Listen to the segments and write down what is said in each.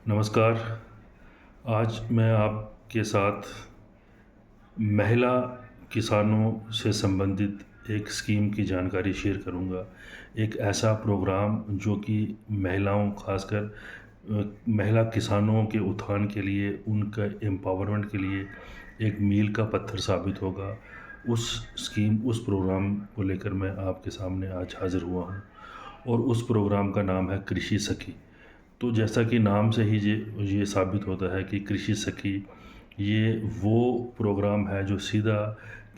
नमस्कार। आज मैं आपके साथ महिला किसानों से संबंधित एक स्कीम की जानकारी शेयर करूंगा। एक ऐसा प्रोग्राम जो कि महिलाओं खासकर महिला किसानों के उत्थान के लिए, उनका एम्पावरमेंट के लिए एक मील का पत्थर साबित होगा। उस प्रोग्राम को लेकर मैं आपके सामने आज हाज़िर हुआ हूँ और उस प्रोग्राम का नाम है कृषि सखी। तो जैसा कि नाम से ही ये साबित होता है कि कृषि सखी ये वो प्रोग्राम है जो सीधा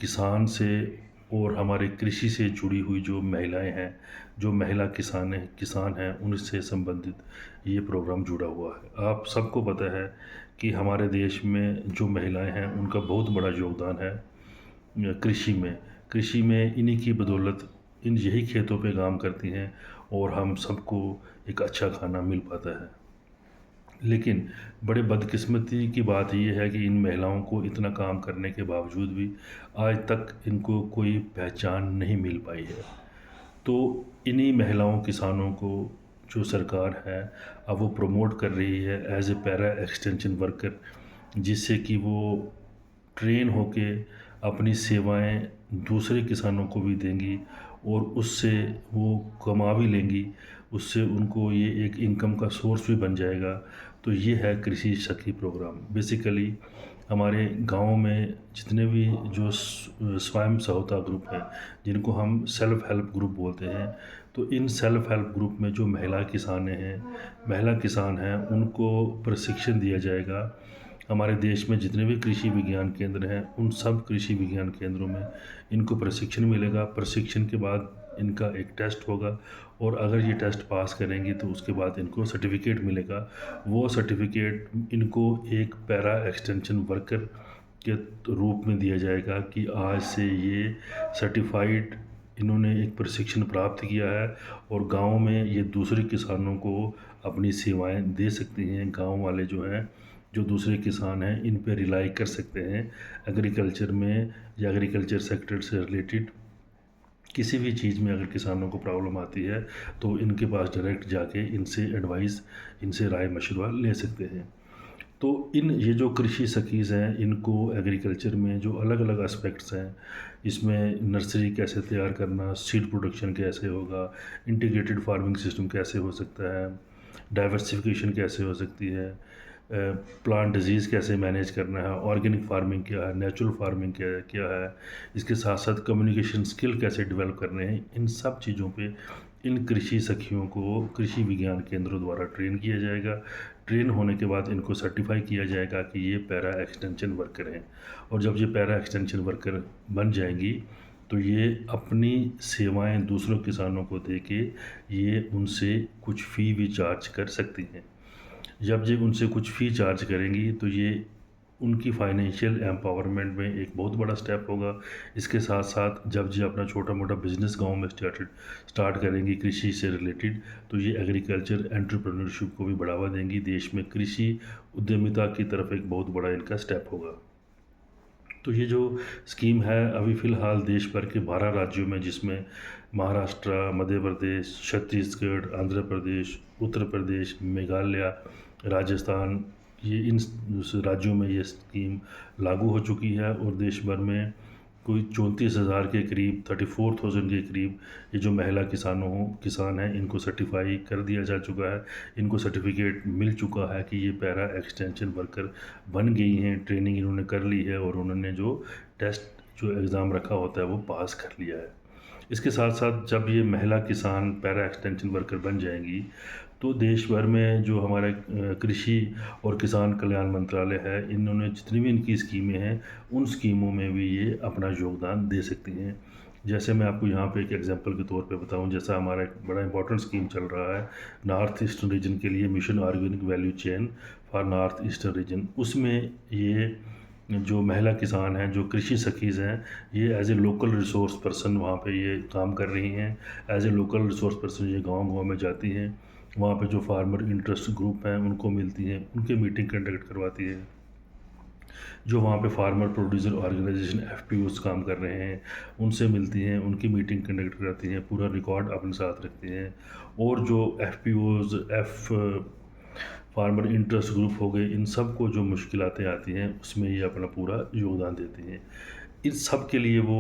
किसान से और हमारे कृषि से जुड़ी हुई जो महिलाएं हैं, जो महिला किसान हैं उनसे संबंधित ये प्रोग्राम जुड़ा हुआ है। आप सबको पता है कि हमारे देश में जो महिलाएं हैं उनका बहुत बड़ा योगदान है कृषि में इन्हीं की बदौलत इन यही खेतों पे काम करती हैं और हम सबको एक अच्छा खाना मिल पाता है। लेकिन बड़े बदकिस्मती की बात ये है कि इन महिलाओं को इतना काम करने के बावजूद भी आज तक इनको कोई पहचान नहीं मिल पाई है। तो इन्हीं महिलाओं किसानों को जो सरकार है अब वो प्रमोट कर रही है as a para extension worker, जिससे कि वो ट्रेन होके अपनी सेवाएं दूसरे किसानों को भी देंगी और उससे वो कमा भी लेंगी। उससे उनको ये एक इनकम का सोर्स भी बन जाएगा। तो ये है कृषि सखी प्रोग्राम। बेसिकली हमारे गांव में जितने भी जो स्वयं सहायता ग्रुप हैं, जिनको हम सेल्फ हेल्प ग्रुप बोलते हैं, तो इन सेल्फ हेल्प ग्रुप में जो महिला किसान हैं उनको प्रशिक्षण दिया जाएगा। हमारे देश में जितने भी कृषि विज्ञान केंद्र हैं उन सब कृषि विज्ञान केंद्रों में इनको प्रशिक्षण मिलेगा। प्रशिक्षण के बाद इनका एक टेस्ट होगा और अगर ये टेस्ट पास करेंगे तो उसके बाद इनको सर्टिफिकेट मिलेगा। वो सर्टिफिकेट इनको एक पैरा एक्सटेंशन वर्कर के रूप में दिया जाएगा कि आज से ये सर्टिफाइड, इन्होंने एक प्रशिक्षण प्राप्त किया है और गांव में ये दूसरे किसानों को अपनी सेवाएं दे सकती हैं। गांव वाले जो हैं, जो दूसरे किसान हैं, इन पे रिलाई कर सकते हैं एग्रीकल्चर में या एग्रीकल्चर सेक्टर से रिलेटेड किसी भी चीज़ में। अगर किसानों को प्रॉब्लम आती है तो इनके पास डायरेक्ट जाके इनसे एडवाइस, इनसे राय मशवरा ले सकते हैं। तो ये जो कृषि सखीज़ हैं इनको एग्रीकल्चर में जो अलग अलग एस्पेक्ट्स हैं, इसमें नर्सरी कैसे तैयार करना, सीड प्रोडक्शन कैसे होगा, इंटीग्रेटेड फार्मिंग सिस्टम कैसे हो सकता है, डाइवर्सिफिकेशन कैसे हो सकती है, प्लांट डिजीज़ कैसे मैनेज करना है, ऑर्गेनिक फार्मिंग क्या है, नेचुरल फार्मिंग क्या है इसके साथ साथ कम्युनिकेशन स्किल कैसे डेवलप करने हैं, इन सब चीज़ों पे इन कृषि सखियों को कृषि विज्ञान केंद्रों द्वारा ट्रेन किया जाएगा। ट्रेन होने के बाद इनको सर्टिफाई किया जाएगा कि ये पैरा एक्सटेंशन वर्कर हैं। और जब ये पैरा एक्सटेंशन वर्कर बन जाएंगी तो ये अपनी सेवाएं दूसरों किसानों को दे के ये उनसे कुछ फ़ी भी चार्ज कर सकती हैं। जब ये उनसे कुछ फ़ी चार्ज करेंगी तो ये उनकी फाइनेंशियल एम्पावरमेंट में एक बहुत बड़ा स्टेप होगा। इसके साथ साथ जब ये अपना छोटा मोटा बिजनेस गांव में स्टार्ट करेंगी कृषि से रिलेटेड, तो ये एग्रीकल्चर एंटरप्रेन्योरशिप को भी बढ़ावा देंगी। देश में कृषि उद्यमिता की तरफ एक बहुत बड़ा इनका स्टेप होगा। तो ये जो स्कीम है अभी फ़िलहाल देश भर के 12 राज्यों में, जिसमें महाराष्ट्र, मध्य प्रदेश, छत्तीसगढ़, आंध्र प्रदेश, उत्तर प्रदेश, मेघालय, राजस्थान, ये इन राज्यों में ये स्कीम लागू हो चुकी है और देश भर में कोई 34,000 के करीब, 34,000 के करीब ये जो महिला किसान हैं इनको सर्टिफाई कर दिया जा चुका है। इनको सर्टिफिकेट मिल चुका है कि ये पैरा एक्सटेंशन वर्कर बन गई हैं। ट्रेनिंग इन्होंने कर ली है और उन्होंने जो टेस्ट, जो एग्ज़ाम रखा होता है वो पास कर लिया है। इसके साथ साथ जब ये महिला किसान पैरा एक्सटेंशन वर्कर बन जाएंगी तो देश भर में जो हमारे कृषि और किसान कल्याण मंत्रालय है, इन्होंने जितनी भी इनकी स्कीमें हैं उन स्कीमों में भी ये अपना योगदान दे सकती हैं। जैसे मैं आपको यहाँ पे एक एग्जांपल के तौर पे बताऊँ, जैसा हमारा एक बड़ा इंपॉर्टेंट स्कीम चल रहा है नॉर्थ ईस्टर्न रीजन के लिए, mission organic value chain for north eastern region. उसमें ये जो महिला किसान हैं, जो कृषि सखीज़ हैं, ये as a local resource person वहाँ पे ये काम कर रही हैं। As a local resource person ये गांव-गांव में जाती हैं, वहाँ पे जो फार्मर इंटरेस्ट ग्रुप हैं उनको मिलती हैं, उनके मीटिंग कंडक्ट करवाती हैं। जो वहाँ पे फार्मर प्रोड्यूसर ऑर्गेनाइजेशन एफपीओज़ काम कर रहे हैं उनसे मिलती हैं, उनकी मीटिंग कंडक्ट करती हैं, पूरा रिकॉर्ड अपने साथ रखती हैं। और जो एफपीओज़, फार्मर इंटरेस्ट ग्रुप हो गए, इन सब को जो मुश्किलातें आती हैं उसमें ये अपना पूरा योगदान देती हैं। इन सब के लिए वो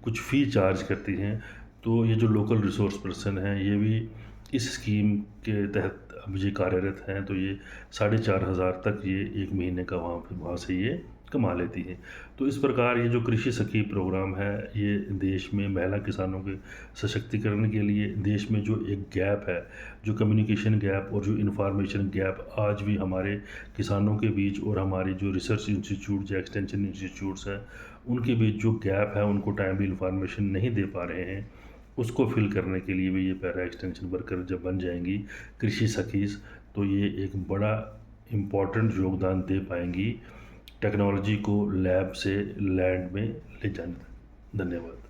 कुछ फ़ी चार्ज करती हैं। तो ये जो लोकल रिसोर्स पर्सन हैं ये भी इस स्कीम के तहत अब ये कार्यरत हैं, तो ये 4,500 तक ये 1 महीने का वहाँ से ये कमा लेती हैं। तो इस प्रकार ये जो कृषि सखी प्रोग्राम है, ये देश में महिला किसानों के सशक्तिकरण के लिए, देश में जो एक गैप है, जो कम्युनिकेशन गैप और जो इन्फॉर्मेशन गैप आज भी हमारे किसानों के बीच और हमारी जो रिसर्च इंस्टीट्यूट या एक्सटेंशन इंस्टीट्यूट्स हैं उनके बीच जो गैप है, उनको टाइमली इन्फॉर्मेशन नहीं दे पा रहे हैं, उसको फिल करने के लिए भी ये पैरा एक्सटेंशन वर्कर जब बन जाएंगी कृषि सखीज़, तो ये एक बड़ा इम्पॉर्टेंट योगदान दे पाएंगी टेक्नोलॉजी को लैब से लैंड में ले जाने। धन्यवाद।